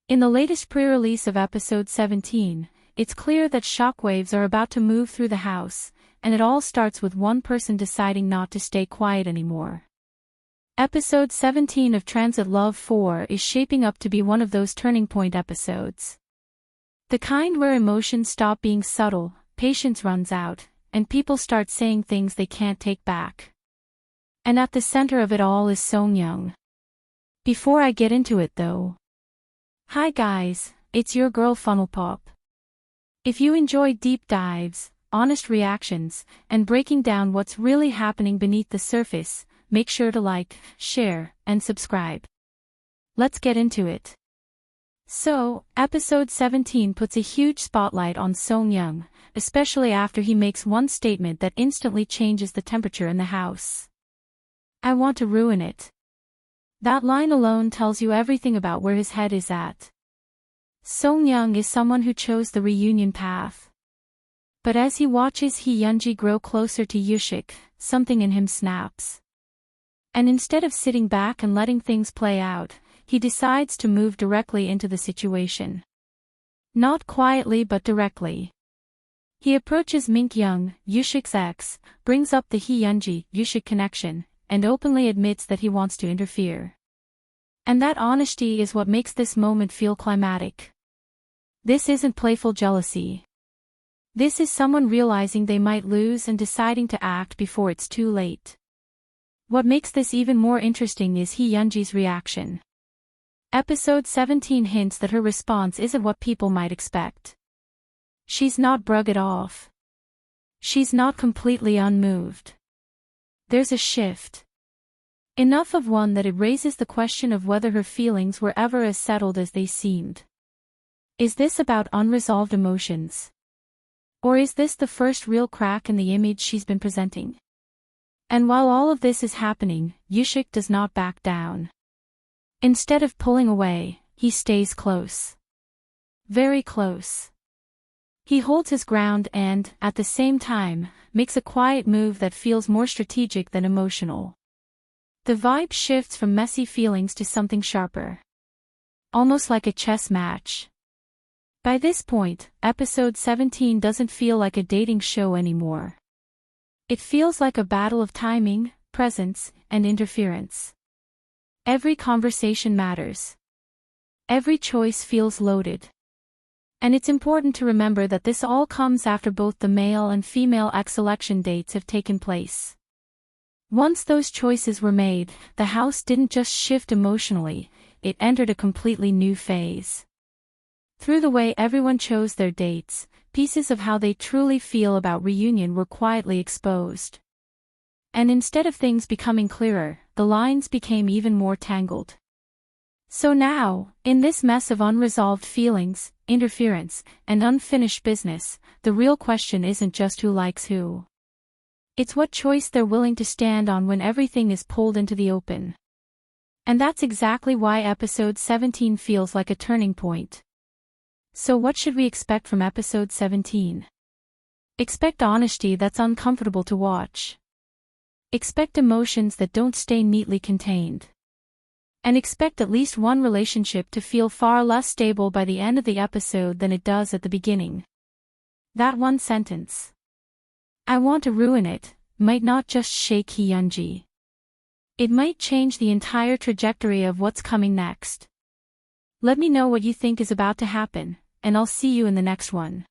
In the latest pre-release of episode 17, it's clear that shockwaves are about to move through the house, and it all starts with one person deciding not to stay quiet anymore. Episode 17 of Transit Love 4 is shaping up to be one of those turning point episodes. The kind where emotions stop being subtle, patience runs out, and people start saying things they can't take back. And at the center of it all is Song-young. Before I get into it though. Hi guys, it's your girl Funnelpop. If you enjoy deep dives, honest reactions, and breaking down what's really happening beneath the surface, make sure to like, share, and subscribe. Let's get into it. So, episode 17 puts a huge spotlight on Song-young, especially after he makes one statement that instantly changes the temperature in the house. I want to ruin it. That line alone tells you everything about where his head is at. Song-young is someone who chose the reunion path. But as he watches Hee-yeonji grow closer to Yushik, something in him snaps. And instead of sitting back and letting things play out, he decides to move directly into the situation. Not quietly but directly. He approaches Mink-young, Yushik's ex, brings up the Hee-yeonji-Yushik connection, and openly admits that he wants to interfere. And that honesty is what makes this moment feel climatic. This isn't playful jealousy. This is someone realizing they might lose and deciding to act before it's too late. What makes this even more interesting is Hee-yeonji's reaction. Episode 17 hints that her response isn't what people might expect. She's not brushed it off. She's not completely unmoved. There's a shift. Enough of one that it raises the question of whether her feelings were ever as settled as they seemed. Is this about unresolved emotions? Or is this the first real crack in the image she's been presenting? And while all of this is happening, Yushik does not back down. Instead of pulling away, he stays close. Very close. He holds his ground and, at the same time, makes a quiet move that feels more strategic than emotional. The vibe shifts from messy feelings to something sharper. Almost like a chess match. By this point, episode 17 doesn't feel like a dating show anymore. It feels like a battle of timing, presence, and interference. Every conversation matters. Every choice feels loaded. And it's important to remember that this all comes after both the male and female ex-election dates have taken place. Once those choices were made, the house didn't just shift emotionally, it entered a completely new phase. Through the way everyone chose their dates, pieces of how they truly feel about reunion were quietly exposed. And instead of things becoming clearer, the lines became even more tangled. So now, in this mess of unresolved feelings, interference, and unfinished business, the real question isn't just who likes who. It's what choice they're willing to stand on when everything is pulled into the open. And that's exactly why episode 17 feels like a turning point. So what should we expect from episode 17? Expect honesty that's uncomfortable to watch. Expect emotions that don't stay neatly contained. And expect at least one relationship to feel far less stable by the end of the episode than it does at the beginning. That one sentence, "I want to ruin it," might not just shake Hee-yeonji. It might change the entire trajectory of what's coming next. Let me know what you think is about to happen, and I'll see you in the next one.